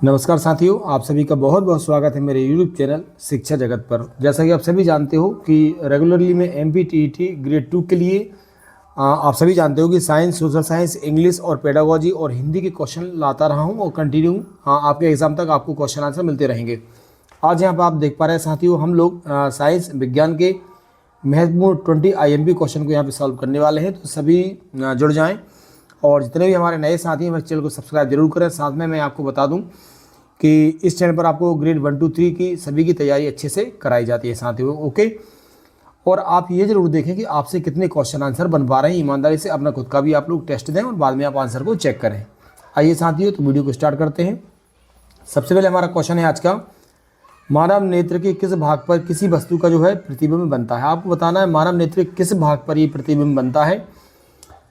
नमस्कार साथियों, आप सभी का बहुत बहुत स्वागत है मेरे यूट्यूब चैनल शिक्षा जगत पर। जैसा कि आप सभी जानते हो कि रेगुलरली मैं एमपीटीईटी ग्रेड 2 के लिए आप सभी जानते हो कि साइंस, सोशल साइंस, इंग्लिश और पेडागोजी और हिंदी के क्वेश्चन लाता रहा हूं और कंटिन्यू आपके एग्ज़ाम तक आपको क्वेश्चन आंसर मिलते रहेंगे। आज यहाँ पर आप देख पा रहे हैं साथियों, हम लोग साइंस विज्ञान के महत्वपूर्ण 20 IMP क्वेश्चन को यहाँ पर सॉल्व करने वाले हैं। तो सभी जुड़ जाएँ और जितने भी हमारे नए साथी हैं मेरे चैनल को सब्सक्राइब जरूर करें। साथ में मैं आपको बता दूं कि इस चैनल पर आपको ग्रेड 1 2 3 की सभी की तैयारी अच्छे से कराई जाती है साथियों। ओके, और आप ये जरूर देखें कि आपसे कितने क्वेश्चन आंसर बन पा रहे हैं। ईमानदारी से अपना खुद का भी आप लोग टेस्ट दें और बाद में आप आंसर को चेक करें। आइए साथियों, तो वीडियो को स्टार्ट करते हैं। सबसे पहले हमारा क्वेश्चन है आज का, मानव नेत्र के किस भाग पर किसी वस्तु का जो है प्रतिबिंब बनता है। आपको बताना है मानव नेत्र के किस भाग पर ये प्रतिबिंब बनता है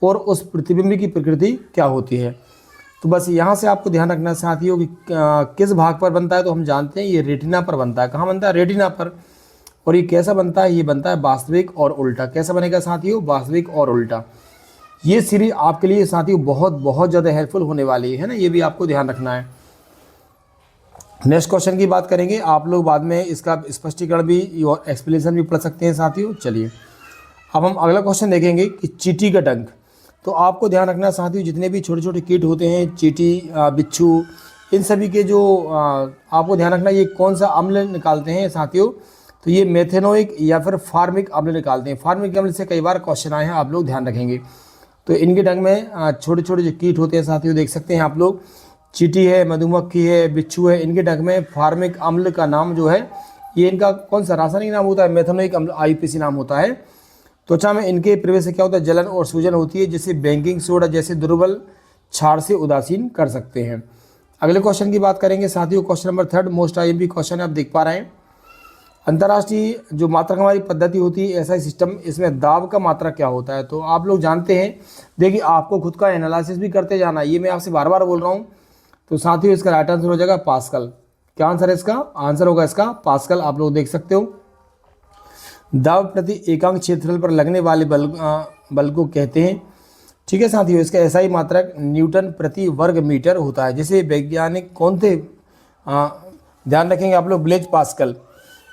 और उस प्रतिबिंब की प्रकृति क्या होती है। तो बस यहाँ से आपको ध्यान रखना साथियों कि किस भाग पर बनता है। तो हम जानते हैं ये रेटिना पर बनता है। कहाँ बनता है? रेटिना पर। और ये कैसा बनता है? ये बनता है वास्तविक और उल्टा। कैसा बनेगा साथियों? वास्तविक और उल्टा। ये सीरीज आपके लिए साथियों बहुत बहुत ज़्यादा हेल्पफुल होने वाली है ना, ये भी आपको ध्यान रखना है। नेक्स्ट क्वेश्चन की बात करेंगे, आप लोग बाद में इसका स्पष्टीकरण भी और एक्सप्लेनेशन भी पढ़ सकते हैं साथियों। चलिए अब हम अगला क्वेश्चन देखेंगे कि चींटी का डंक। तो आपको ध्यान रखना साथियों, जितने भी छोटे छोटे कीट होते हैं, चींटी, बिच्छू, इन सभी के जो आपको ध्यान रखना ये कौन सा अम्ल निकालते हैं साथियों। तो ये मेथेनोइक या फिर फार्मिक अम्ल निकालते हैं। फार्मिक अम्ल से कई बार क्वेश्चन आए हैं, आप लोग ध्यान रखेंगे। तो इनके डंक में छोटे छोटे जो कीट होते हैं साथियों, देख सकते हैं आप लोग, चींटी है, मधुमक्खी है, बिच्छू है, इनके डंक में फार्मिक अम्ल का नाम जो है, ये इनका कौन सा रासायनिक नाम होता है? मेथेनोइक अम्ल, IUPAC नाम होता है। त्वचा में इनके प्रवेश से क्या होता है? जलन और सूजन होती है, जिसे बेकिंग सोडा जैसे दुर्बल क्षार से उदासीन कर सकते हैं। अगले क्वेश्चन की बात करेंगे साथियों, question number 3 most IMP question है, आप देख पा रहे हैं। अंतर्राष्ट्रीय जो मात्रक हमारी पद्धति होती है, ऐसा सिस्टम, इसमें दाब का मात्रक क्या होता है? तो आप लोग जानते हैं, देखिए आपको खुद का एनालिसिस भी करते जाना है, ये मैं आपसे बार बार बोल रहा हूँ। तो साथियों इसका राइट आंसर हो जाएगा पास्कल। क्या आंसर है इसका? आंसर होगा इसका पास्कल। आप लोग देख सकते हो, दाब प्रति एकांक क्षेत्रफल पर लगने वाले बल को कहते हैं। ठीक है साथियों, इसका SI मात्रक न्यूटन प्रति वर्ग मीटर होता है, जिसे वैज्ञानिक कौन थे? ध्यान रखेंगे आप लोग, ब्लेज पास्कल।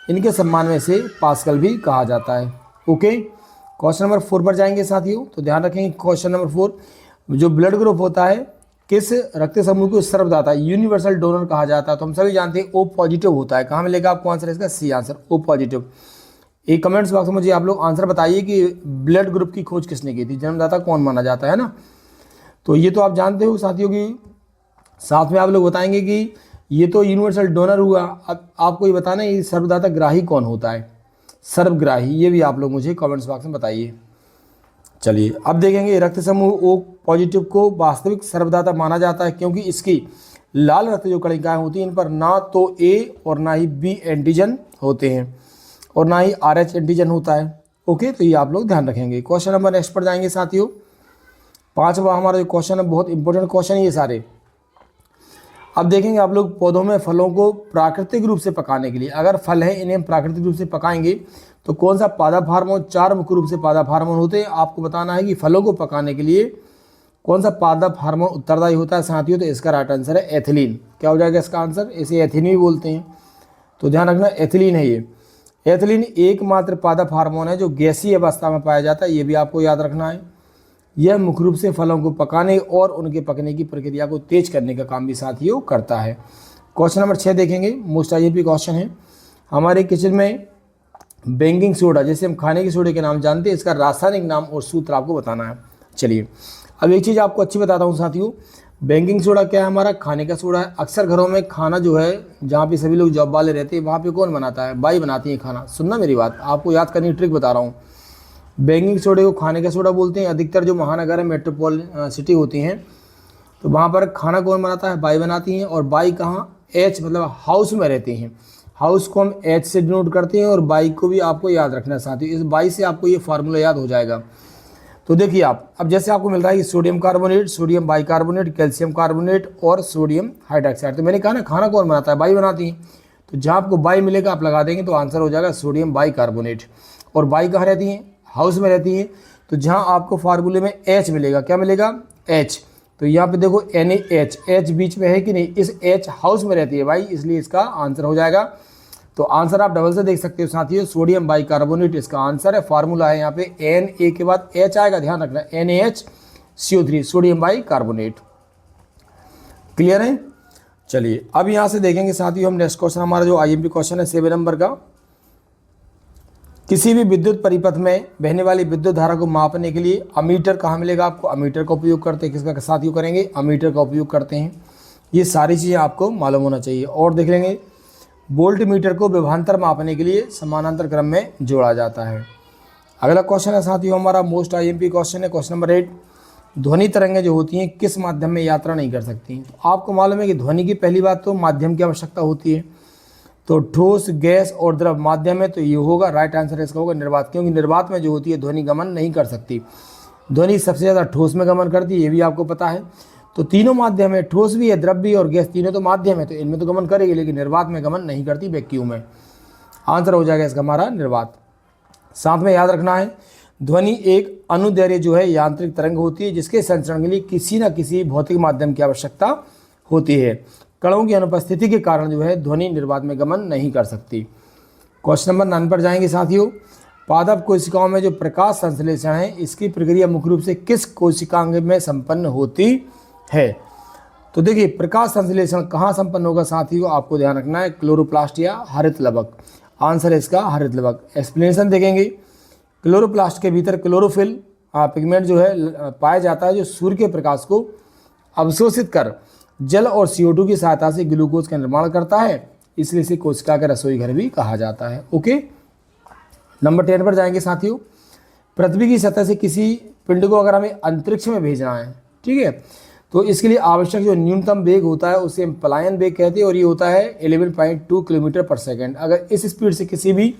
इनके सम्मान में से पास्कल भी कहा जाता है। ओके, क्वेश्चन नंबर 4 पर जाएंगे साथियों। तो ध्यान रखेंगे क्वेश्चन नंबर 4, जो ब्लड ग्रुप होता है, किस रक्त समूह को सर्वदाता यूनिवर्सल डोनर कहा जाता है? तो हम सभी जानते हैं O पॉजिटिव होता है। कहाँ मिलेगा आपको आंसर? इसका C आंसर, O पॉजिटिव। एक कमेंट्स बॉक्स में मुझे आप लोग आंसर बताइए कि ब्लड ग्रुप की खोज किसने की थी, जन्मदाता कौन माना जाता है ना। तो ये तो आप जानते हो साथियों की, साथ में आप लोग बताएंगे कि ये तो यूनिवर्सल डोनर हुआ। अब आपको ये बताना है ये सर्वदाता ग्राही कौन होता है, सर्वग्राही, ये भी आप लोग मुझे कमेंट्स बॉक्स में बताइए। चलिए अब देखेंगे, रक्त समूह O पॉजिटिव को वास्तविक सर्वदाता माना जाता है क्योंकि इसकी लाल रक्त जो कणिकाएं होती हैं, इन पर ना तो A और ना ही B एंटीजन होते हैं और ना ही RH एंटीजन होता है। ओके, तो ये आप लोग ध्यान रखेंगे। क्वेश्चन नंबर नेक्स्ट पर जाएंगे साथियों। 5वां हमारा जो क्वेश्चन है, बहुत इंपॉर्टेंट क्वेश्चन है ये सारे। अब देखेंगे आप लोग, पौधों में फलों को प्राकृतिक रूप से पकाने के लिए, अगर फल है इन्हें प्राकृतिक रूप से पकाएंगे तो कौन सा पादप हार्मोन? 4 मुख्य रूप से पादप हार्मोन होते हैं। आपको बताना है कि फलों को पकाने के लिए कौन सा पादप हार्मोन उत्तरदायी होता है साथियों। तो इसका राइट आंसर है एथिलीन। क्या हो जाएगा इसका आंसर? इसे एथिलीन भी बोलते हैं, तो ध्यान रखना एथिलीन है ये। एथिलीन एकमात्र पादप हार्मोन है जो गैसीय अवस्था में पाया जाता है, ये भी आपको याद रखना है। यह मुख्य रूप से फलों को पकाने और उनके पकने की प्रक्रिया को तेज करने का काम भी साथियों करता है। क्वेश्चन नंबर 6 देखेंगे, मोस्ट IMP क्वेश्चन है। हमारे किचन में बेकिंग सोडा, जैसे हम खाने के सोडे के नाम जानते हैं, इसका रासायनिक नाम और सूत्र आपको बताना है। चलिए अब एक चीज़ आपको अच्छी बताता हूँ साथियों, बेकिंग सोडा क्या है? हमारा खाने का सोडा है। अक्सर घरों में खाना जो है, जहाँ पे सभी लोग जॉब वाले रहते हैं, वहाँ पे कौन बनाता है? बाई बनाती है खाना। सुनना मेरी बात, आपको याद करने की ट्रिक बता रहा हूँ। बेकिंग सोडे को खाने का सोडा बोलते हैं। अधिकतर जो महानगर है, मेट्रोपोल सिटी होती हैं, तो वहाँ पर खाना कौन बनाता है? बाई बनाती हैं। और बाई कहाँ? H मतलब हाउस में रहते हैं। हाउस को हम H से डिनोट करते हैं और बाई को भी आपको याद रखना है साथियों। इस बाई से आपको ये फार्मूला याद हो जाएगा। तो देखिए आप, अब जैसे आपको मिल रहा है कि sodium carbonate, sodium bicarbonate, calcium carbonate और सोडियम हाइड्रोक्साइड। तो मैंने कहा ना, खाना कौन बनाता है? बाई बनाती है। तो जहाँ आपको बाई मिलेगा आप लगा देंगे, तो आंसर हो जाएगा सोडियम बाइकार्बोनेट। और बाई कहाँ रहती है? हाउस में रहती है। तो जहाँ आपको फार्मूले में H मिलेगा, क्या मिलेगा? H। तो यहाँ पे देखो NaH, H बीच में है कि नहीं, इस H हाउस में रहती है भाई, इसलिए इसका आंसर हो जाएगा। तो आंसर आप डबल से देख सकते हो साथियों, सोडियम बाइकार्बोनेट इसका आंसर है। फार्मूला है यहाँ पे Na के बाद H आएगा, ध्यान रखना, NaHCO3 सोडियम बाइकार्बोनेट। क्लियर है? चलिए अब यहाँ से देखेंगे साथियों हम नेक्स्ट क्वेश्चन, हमारा जो IMP क्वेश्चन है 7 नंबर का। किसी भी विद्युत परिपथ में बहने वाली विद्युत धारा को मापने के लिए अमीटर कहाँ मिलेगा आपको? अमीटर का उपयोग करते हैं। किसका साथियों करेंगे? अमीटर का उपयोग करते हैं। ये सारी चीज़ें आपको मालूम होना चाहिए। और देख लेंगे वोल्ट मीटर को विभवांतर मापने के लिए समानांतर क्रम में जोड़ा जाता है। अगला क्वेश्चन है साथियों हमारा मोस्ट IMP क्वेश्चन है, क्वेश्चन नंबर 8। ध्वनि तरंगें जो होती हैं किस माध्यम में यात्रा नहीं कर सकती? तो आपको मालूम है कि ध्वनि की पहली बात तो माध्यम की आवश्यकता होती है, तो ठोस, गैस और द्रव माध्यम है, तो ये होगा राइट आंसर इसका होगा निर्वात, क्योंकि निर्वात में जो होती है ध्वनि गमन नहीं कर सकती। ध्वनि सबसे ज़्यादा ठोस में गमन करती है, ये भी आपको पता है। तो तीनों माध्यम है, ठोस भी है, द्रव भी और गैस, तीनों तो माध्यम है, तो इनमें तो गमन करेगी, लेकिन निर्वात में गमन नहीं करती, वैक्यूम में। आंसर हो जाएगा इसका हमारा निर्वात। साथ में याद रखना है ध्वनि एक अनुदैर्घ्य जो है यांत्रिक तरंग होती है, जिसके संचरण के लिए किसी न किसी भौतिक माध्यम की आवश्यकता होती है। कणों की अनुपस्थिति के कारण जो है ध्वनि निर्वात में गमन नहीं कर सकती। क्वेश्चन नंबर 9 पर जाएंगे साथियों। पादप कोशिकाओं में जो प्रकाश संश्लेषण है, इसकी प्रक्रिया मुख्य रूप से किस कोशिकांग में संपन्न होती है? तो देखिए प्रकाश संश्लेषण कहाँ संपन्न होगा साथियों, आपको ध्यान रखना है, क्लोरोप्लास्ट या हरित लवक। आंसर है इसका हरित लवक। एक्सप्लेनेशन देखेंगे, क्लोरोप्लास्ट के भीतर क्लोरोफिल पिगमेंट जो है पाया जाता है, जो सूर्य के प्रकाश को अवशोषित कर जल और CO2 की सहायता से ग्लूकोज का निर्माण करता है, इसलिए इसे कोशिका का रसोई घर भी कहा जाता है। ओके, नंबर 10 पर जाएंगे साथियों। पृथ्वी की सतह से किसी पिंड को अगर हमें अंतरिक्ष में भेजना है, ठीक है, तो इसके लिए आवश्यक जो न्यूनतम वेग होता है उसे हम पलायन वेग कहते हैं, और ये होता है 11.2 किलोमीटर पर सेकेंड। अगर इस स्पीड से किसी भी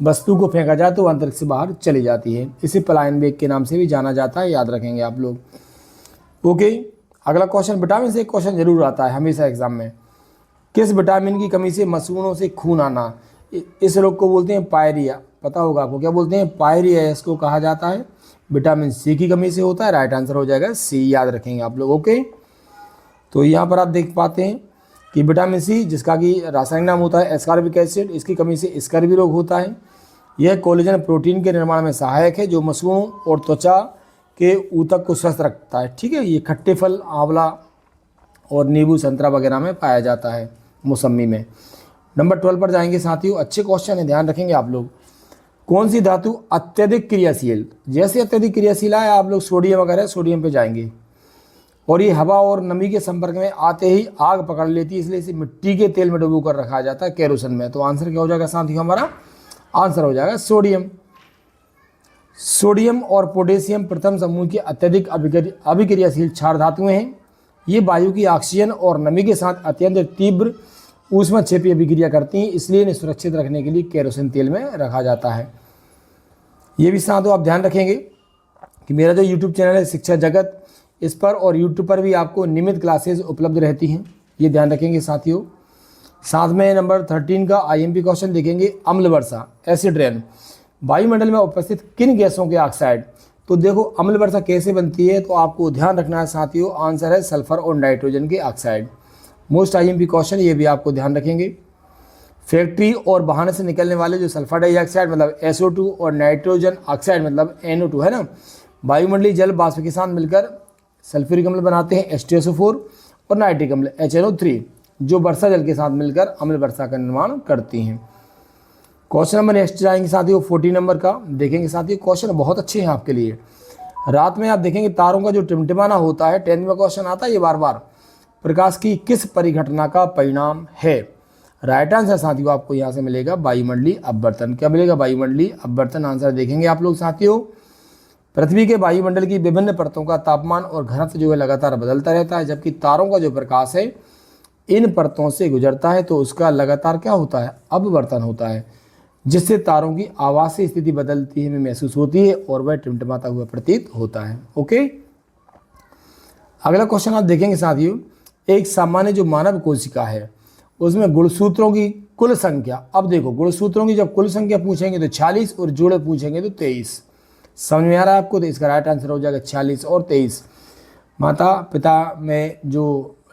वस्तु को फेंका जाए तो अंतरिक्ष से बाहर चली जाती है, इसे पलायन वेग के नाम से भी जाना जाता है, याद रखेंगे आप लोग। ओके, अगला क्वेश्चन, विटामिन से एक क्वेश्चन जरूर आता है हमेशा एग्जाम में। किस विटामिन की कमी से मसूड़ों से खून आना, इस रोग को बोलते हैं पायरिया। पता होगा आपको क्या बोलते हैं? पायरिया इसको कहा जाता है। विटामिन C की कमी से होता है, राइट आंसर हो जाएगा C, याद रखेंगे आप लोग। ओके, तो यहाँ पर आप देख पाते हैं कि विटामिन C, जिसका कि रासायनिक नाम होता है एस्कॉर्बिक एसिड, इसकी कमी से स्कर्वी रोग होता है। यह कोलेजन प्रोटीन के निर्माण में सहायक है, जो मसूड़ों और त्वचा के ऊतक को स्वस्थ रखता है। ठीक है, ये खट्टे फल आंवला और नींबू संतरा वगैरह में पाया जाता है, मौसमी में। नंबर 12 पर जाएंगे साथियों। अच्छे क्वेश्चन है, ध्यान रखेंगे आप लोग। कौन सी धातु अत्यधिक क्रियाशील, जैसे अत्यधिक क्रियाशील है आप लोग सोडियम वगैरह, सोडियम पे जाएंगे, और ये हवा और नमी के संपर्क में आते ही आग पकड़ लेती है, इसलिए इसे मिट्टी के तेल में डुबो कर रखा जाता है, केरोसिन में। तो आंसर क्या हो जाएगा साथियों? हमारा आंसर हो जाएगा सोडियम। सोडियम और पोटेशियम प्रथम समूह की अत्यधिक अभिक्रियाशील क्षार धातुएं हैं। ये वायु की ऑक्सीजन और नमी के साथ अत्यंत तीव्र ऊष्मक्षेपी अभिक्रिया करती हैं, इसलिए इन्हें सुरक्षित रखने के लिए केरोसिन तेल में रखा जाता है। ये भी साथियों आप ध्यान रखेंगे कि मेरा जो YouTube चैनल है शिक्षा जगत, इस पर और YouTube पर भी आपको नियमित क्लासेस उपलब्ध रहती हैं, ये ध्यान रखेंगे साथियों। साथ में नंबर 13 का IMP क्वेश्चन देखेंगे, अम्ल वर्षा, एसिड रेन, वायुमंडल में उपस्थित किन गैसों के ऑक्साइड। तो देखो अम्ल वर्षा कैसे बनती है, तो आपको ध्यान रखना है साथियों, आंसर है सल्फर और नाइट्रोजन के ऑक्साइड। मोस्ट IMP क्वेश्चन, ये भी आपको ध्यान रखेंगे। फैक्ट्री और वाहन से निकलने वाले जो सल्फर डाइऑक्साइड मतलब SO2 और नाइट्रोजन ऑक्साइड मतलब NO2 है ना, वायुमंडलीय जल वाष्प के साथ मिलकर सल्फ्यूरिक अम्ल बनाते हैं H2SO4 और नाइट्रिक अम्ल HNO3, जो वर्षा जल के साथ मिलकर अम्ल वर्षा का निर्माण करती हैं। क्वेश्चन नंबर नेक्स्ट जाएंगे साथियों 14 नंबर का देखेंगे साथियों। क्वेश्चन बहुत अच्छे हैं आपके लिए। रात में आप देखेंगे तारों का जो टिमटिमाना होता है, 10वीं में क्वेश्चन आता है ये बार बार, प्रकाश की किस परिघटना का परिणाम है? राइट आंसर साथियों आपको यहाँ से मिलेगा वायुमंडलीय अपवर्तन। क्या मिलेगा? वायुमंडलीय अपवर्तन। आंसर देखेंगे आप लोग साथियों। पृथ्वी के वायुमंडल की विभिन्न परतों का तापमान और घनत्व जो है लगातार बदलता रहता है, जबकि तारों का जो प्रकाश है इन परतों से गुजरता है तो उसका लगातार क्या होता है? अपवर्तन होता है, जिससे तारों की आवासीय स्थिति बदलती है महसूस होती है और वह टिमटिमाता हुआ प्रतीत होता है। ओके, अगला क्वेश्चन आप देखेंगे साथियों। एक सामान्य जो मानव कोशिका है उसमें गुणसूत्रों की कुल संख्या, अब देखो गुणसूत्रों की जब कुल संख्या पूछेंगे तो 46 और जोड़े पूछेंगे तो 23। समझ में आ रहा है आपको? तो इसका राइट आंसर हो जाएगा 46 और 23। माता पिता में जो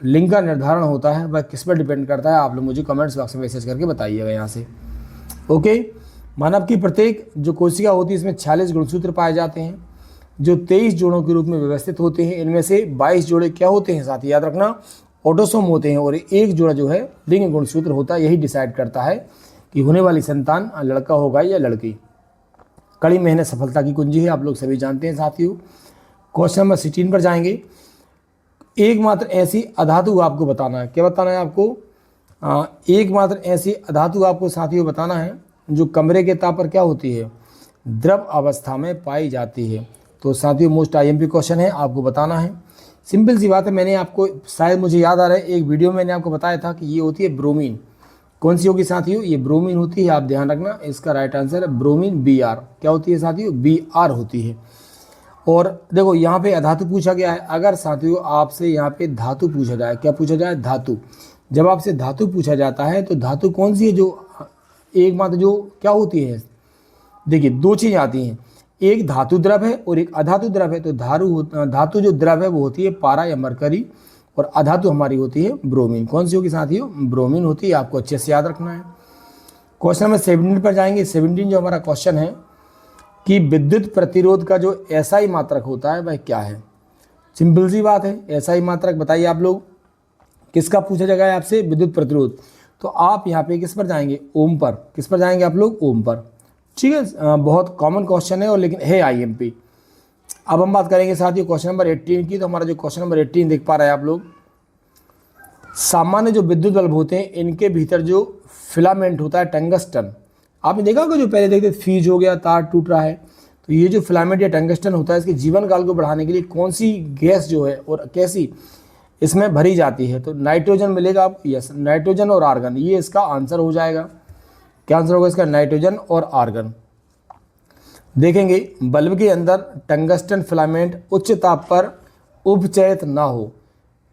लिंग का निर्धारण होता है वह किस पर डिपेंड करता है, आप लोग मुझे कमेंट्स बॉक्स में मैसेज करके बताइएगा यहाँ से। ओके, मानव की प्रत्येक जो कोशिका होती है इसमें 46 गुणसूत्र पाए जाते हैं जो 23 जोड़ों के रूप में व्यवस्थित होते हैं। इनमें से 22 जोड़े क्या होते हैं साथ ही याद रखना, ऑटोसोम होते हैं, और एक जोड़ा जो है लिंग गुणसूत्र होता है। यही डिसाइड करता है कि होने वाली संतान लड़का होगा या लड़की। कड़ी मेहनत सफलता की कुंजी है, आप लोग सभी जानते हैं साथियों। क्वेश्चन नंबर 16 पर जाएंगे। एकमात्र ऐसी अधातु आपको बताना है, क्या बताना है आपको, एकमात्र ऐसी अधातु आपको साथियों बताना है जो कमरे के ताप पर क्या होती है, द्रव अवस्था में पाई जाती है। तो साथियों मोस्ट आईएमपी क्वेश्चन है, आपको बताना है। सिंपल सी बात है, मैंने आपको शायद मुझे याद आ रहा है एक वीडियो में मैंने आपको बताया था कि ये होती है ब्रोमीन। कौन सी होगी साथियों, ये ब्रोमीन होती है, आप ध्यान रखना। इसका राइट आंसर है ब्रोमीन, Br। क्या होती है साथियों, Br होती है। और देखो यहाँ पे अधातु पूछा गया है। अगर साथियों आपसे यहाँ पे धातु पूछा जाए, क्या पूछा जाए, धातु। जब आपसे धातु पूछा जाता है तो धातु कौन सी है जो एकमात्र जो क्या होती है, देखिए दो चीज़ आती हैं, एक धातु द्रव है और एक अधातु द्रव है। तो धातु जो द्रव है वो होती है पारा या मरकरी, और अधातु हमारी होती है ब्रोमीन। कौन सी होगी साथियों, ब्रोमीन होती है, आपको अच्छे से याद रखना है। क्वेश्चन नंबर 17 पर जाएंगे। 17 जो हमारा क्वेश्चन है कि विद्युत प्रतिरोध का जो एसआई मात्रक होता है वह क्या है। सिंपल सी बात है, एसआई मात्रक बताइए आप लोग, किसका पूछा जाएगा आपसे, विद्युत प्रतिरोध। तो आप यहाँ पे किस पर जाएंगे, ओम पर। किस पर जाएंगे आप लोग, ओम पर। ठीक है, बहुत कॉमन क्वेश्चन है और लेकिन है आईएमपी। अब हम बात करेंगे साथियों क्वेश्चन नंबर 18 की। तो हमारा जो क्वेश्चन नंबर 18 देख पा रहे हैं आप लोग, सामान्य जो विद्युत बल्ब होते हैं इनके भीतर जो फिलामेंट होता है टंगस्टन, आपने देखा होगा जो पहले देखते फ्यूज हो गया, तार टूट रहा है, तो ये जो फिलामेंट या टंगस्टन होता है इसके जीवन काल को बढ़ाने के लिए कौन सी गैस जो है और कैसी इसमें भरी जाती है। तो नाइट्रोजन मिलेगा आपको, यस, नाइट्रोजन और आर्गन, ये इसका आंसर हो जाएगा। क्या आंसर होगा इसका, नाइट्रोजन और आर्गन। देखेंगे बल्ब के अंदर टंगस्टन फिलामेंट उच्च ताप पर उपचयित ना हो,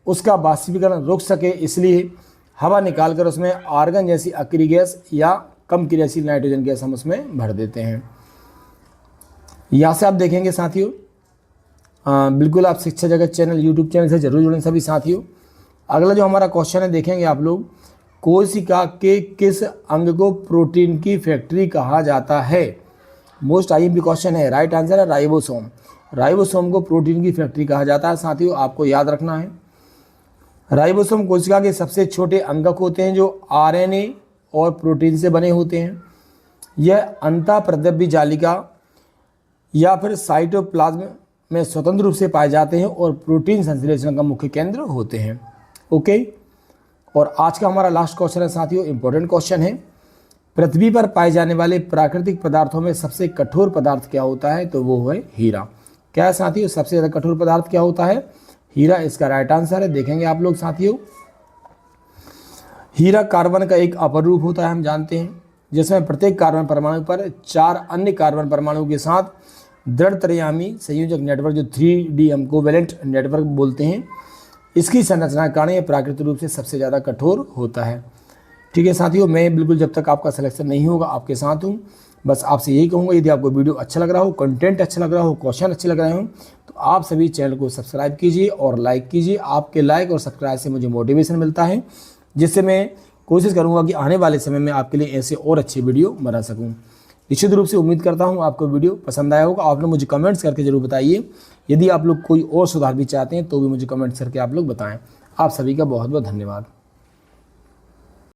उसका वाष्पीकरण रुक सके, इसलिए हवा निकालकर उसमें आर्गन जैसी अक्रिय गैस या कम क्रियाशील नाइट्रोजन गैस हम उसमें भर देते हैं। यहाँ से आप देखेंगे साथियों, बिल्कुल आप शिक्षा जगत चैनल यूट्यूब चैनल से जरूर जुड़ें सभी साथियों। अगला जो हमारा क्वेश्चन है देखेंगे आप लोग, कोशिका के किस अंग को प्रोटीन की फैक्ट्री कहा जाता है। मोस्ट आईएमपी क्वेश्चन है, राइट आंसर है राइबोसोम। राइबोसोम को प्रोटीन की फैक्ट्री कहा जाता है साथियों, आपको याद रखना है। राइबोसोम कोशिका के सबसे छोटे अंगक होते हैं जो आरएनए और प्रोटीन से बने होते हैं। यह अंतःप्रद्रव्य जालिका या फिर साइटोप्लाज्म में स्वतंत्र रूप से पाए जाते हैं और प्रोटीन संश्लेषण का मुख्य केंद्र होते हैं। ओके, और आज का हमारा लास्ट क्वेश्चन है साथियों, इंपॉर्टेंट क्वेश्चन है। पृथ्वी पर पाए जाने वाले प्राकृतिक पदार्थों में सबसे कठोर पदार्थ क्या होता है, तो वो है हीरा। क्या है साथियों, सबसे ज़्यादा कठोर पदार्थ क्या होता है, हीरा, इसका राइट आंसर है। देखेंगे आप लोग साथियों, हीरा कार्बन का एक अपर रूप होता है, हम जानते हैं, जिसमें प्रत्येक कार्बन परमाणु पर 4 अन्य कार्बन परमाणु के साथ दृढ़ त्रयामी संयोजक नेटवर्क, जो 3D हम कोवेलेंट नेटवर्क बोलते हैं, इसकी संरचना के कारण यह प्राकृतिक रूप से सबसे ज़्यादा कठोर होता है। ठीक है साथियों, मैं बिल्कुल जब तक आपका सिलेक्शन नहीं होगा आपके साथ हूँ। बस आपसे यही कहूँगा, यदि आपको वीडियो अच्छा लग रहा हो, कंटेंट अच्छा लग रहा हो, क्वेश्चन अच्छे लग रहे हो, तो आप सभी चैनल को सब्सक्राइब कीजिए और लाइक कीजिए। आपके लाइक और सब्सक्राइब से मुझे मोटिवेशन मिलता है, जिससे मैं कोशिश करूँगा कि आने वाले समय में आपके लिए ऐसे और अच्छी वीडियो बना सकूँ। निश्चित रूप से उम्मीद करता हूँ आपको वीडियो पसंद आया होगा। आप लोग मुझे कमेंट्स करके जरूर बताइए। यदि आप लोग कोई और सुधार भी चाहते हैं तो भी मुझे कमेंट्स करके आप लोग बताएं। आप सभी का बहुत बहुत धन्यवाद।